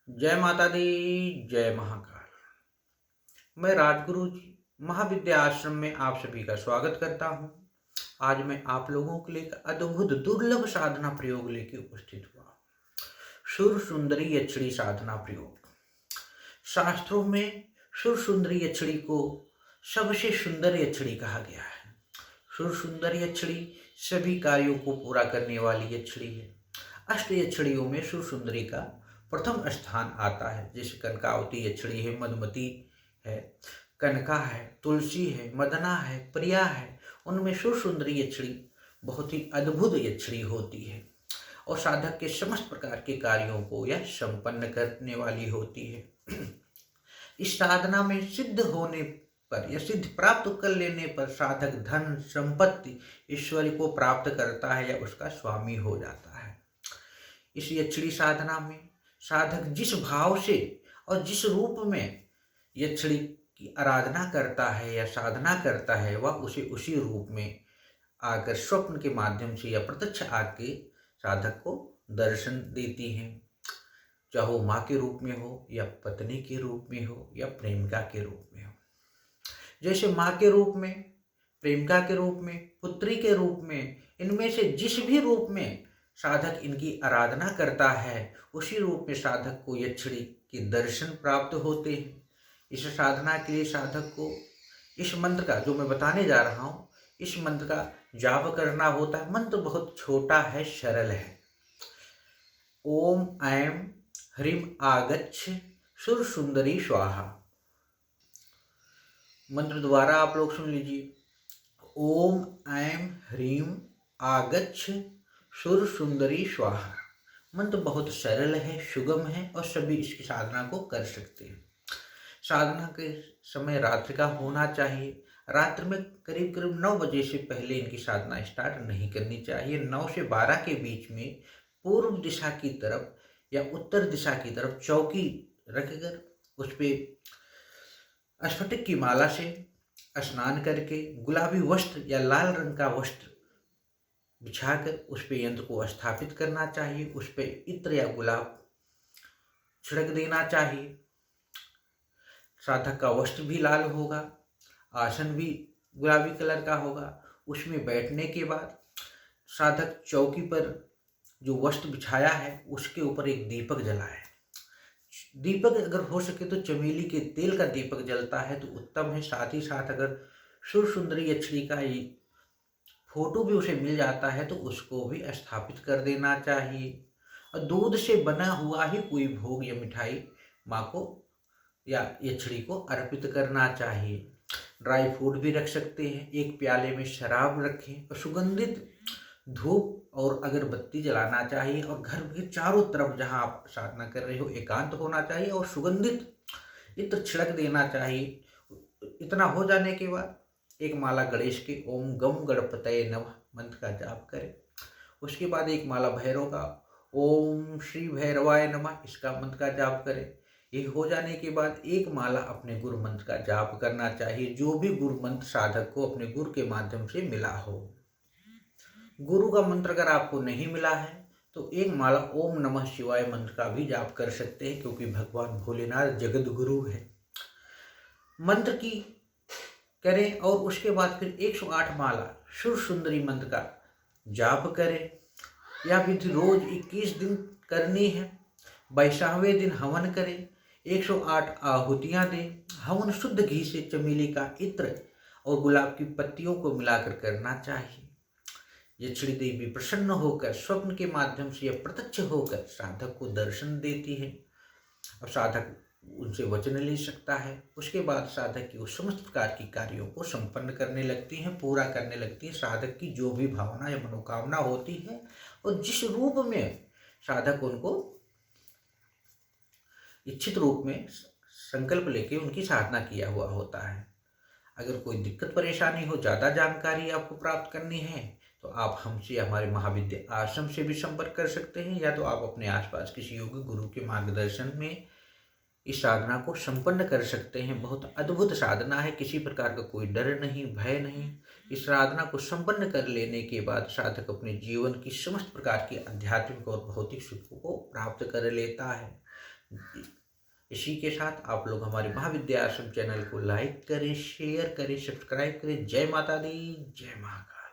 जय माता दी, जय महाकाल। मैं राजगुरु जी महाविद्या आश्रम में आप सभी का स्वागत करता हूँ। आज मैं आप लोगों के लिए एक अद्भुत दुर्लभ साधना प्रयोग लेके उपस्थित हुआ हूँ। सुर सुंदरी यक्षिणी साधना प्रयोग। शास्त्रों में सुर सुंदरी यक्षिणी को सबसे सुंदर यक्षिणी कहा गया है। सुर सुंदर यक्षिणी सभी कार्यों को पूरा करने वाली यक्षिणी है। अष्ट यक्षिणियों में सुर सुंदरी का प्रथम स्थान आता है। जैसे कनकावती यक्षिणी है, मधुमती है, कनका है, तुलसी है, मदना है, प्रिया है। उनमें सुर सुंदरी यक्षिणी बहुत ही अद्भुत यक्षिणी होती है और साधक के समस्त प्रकार के कार्यों को यह संपन्न करने वाली होती है। इस साधना में सिद्ध होने पर या सिद्ध प्राप्त कर लेने पर साधक धन संपत्ति ईश्वर को प्राप्त करता है या उसका स्वामी हो जाता है। इस यक्षिणी साधना में साधक जिस भाव से और जिस रूप में यक्षिणी की आराधना करता है या साधना करता है, वह उसे उसी रूप में आकर स्वप्न के माध्यम से या प्रत्यक्ष आके साधक को दर्शन देती हैं। चाहे वो माँ के रूप में हो या पत्नी के रूप में हो या प्रेमिका के रूप में हो। जैसे माँ के रूप में, प्रेमिका के रूप में, पुत्री के रूप में, इनमें से जिस भी रूप में साधक इनकी आराधना करता है, उसी रूप में साधक को यक्षिणी के दर्शन प्राप्त होते हैं। इस साधना के लिए साधक को इस मंत्र का, जो मैं बताने जा रहा हूँ, इस मंत्र का जाप करना होता है। मंत्र बहुत छोटा है, सरल है। ओम ऐं ह्रीं आगच्छ सुर सुंदरी स्वाहा। मंत्र द्वारा आप लोग सुन लीजिए। ओम ऐं ह्रीं आगच्छ सुर सुंदरी स्वाहा। मंत्र बहुत सरल है, सुगम है और सभी इसकी साधना को कर सकते हैं। साधना के समय रात्रि का होना चाहिए। रात्रि में करीब करीब 9 बजे से पहले इनकी साधना स्टार्ट नहीं करनी चाहिए। 9 से 12 के बीच में पूर्व दिशा की तरफ या उत्तर दिशा की तरफ चौकी रखकर उस पर स्फटिक की माला से स्नान करके गुलाबी वस्त्र या लाल रंग का वस्त्र बिछाकर उस पर यंत्र को स्थापित करना चाहिए। उस पर इत्र या गुलाब छिड़क देना चाहिए। साधक का वस्त्र भी लाल होगा, आसन भी गुलाबी कलर का होगा। उसमें बैठने के बाद साधक चौकी पर जो वस्त्र बिछाया है उसके ऊपर एक दीपक जलाए। दीपक अगर हो सके तो चमेली के तेल का दीपक जलता है तो उत्तम है। साथ ही साथ अगर सुर सुंदरी यक्षिणी का फोटो भी उसे मिल जाता है तो उसको भी स्थापित कर देना चाहिए। और दूध से बना हुआ ही कोई भोग या मिठाई माँ को या यक्षिणी को अर्पित करना चाहिए। ड्राई फ्रूट भी रख सकते हैं। एक प्याले में शराब रखें और सुगंधित धूप और अगरबत्ती जलाना चाहिए। और घर के चारों तरफ जहां आप साधना कर रहे हो एकांत होना चाहिए और सुगंधित इत्र छिड़क देना चाहिए। इतना हो जाने के बाद एक माला गणेश के ओम गम गणपतये नमः मंत्र का जाप करें। उसके बाद एक माला भैरव का ओम श्री भैरवाय नमः इसका मंत्र का जाप करें। ये हो जाने के बाद एक माला अपने गुरु मंत्र का जाप करना चाहिए, जो भी गुरु मंत्र साधक को अपने गुरु के माध्यम से मिला हो। गुरु का मंत्र अगर आपको नहीं मिला है तो एक माला ओम नमः शिवाय मंत्र का भी जाप कर सकते हैं, क्योंकि भगवान भोलेनाथ जगत गुरु है। मंत्र की करें और उसके बाद फिर 108 माला सुर सुंदरी मंत्र का जाप करें। यह विधि रोज 21 दिन करनी है। वैशाखवें दिन हवन करें, 108 आहुतियाँ दें। हवन शुद्ध घी से चमेली का इत्र और गुलाब की पत्तियों को मिलाकर करना चाहिए। यक्षिणी देवी प्रसन्न होकर स्वप्न के माध्यम से या प्रत्यक्ष होकर साधक को दर्शन देती है और साधक उनसे वचन ले सकता है। उसके बाद साधक की वो समस्त प्रकार की कार्यों को संपन्न करने लगती हैं, पूरा करने लगती हैं। साधक की जो भी भावना या मनोकामना होती है और जिस रूप में साधक उनको इच्छित रूप में संकल्प लेके उनकी साधना किया हुआ होता है। अगर कोई दिक्कत परेशानी हो, ज़्यादा जानकारी आपको प्राप्त करनी है तो आप हमसे हमारे महाविद्या आश्रम से भी संपर्क कर सकते हैं, या तो आप अपने आसपास किसी योगी गुरु के मार्गदर्शन में इस साधना को संपन्न कर सकते हैं। बहुत अद्भुत साधना है, किसी प्रकार का कोई डर नहीं, भय नहीं। इस साधना को संपन्न कर लेने के बाद साधक अपने जीवन की समस्त प्रकार की आध्यात्मिक और भौतिक सुखों को प्राप्त कर लेता है। इसी के साथ आप लोग हमारे महाविद्या आश्रम चैनल को लाइक करें, शेयर करें, सब्सक्राइब करें। जय माता दी, जय महाकाल।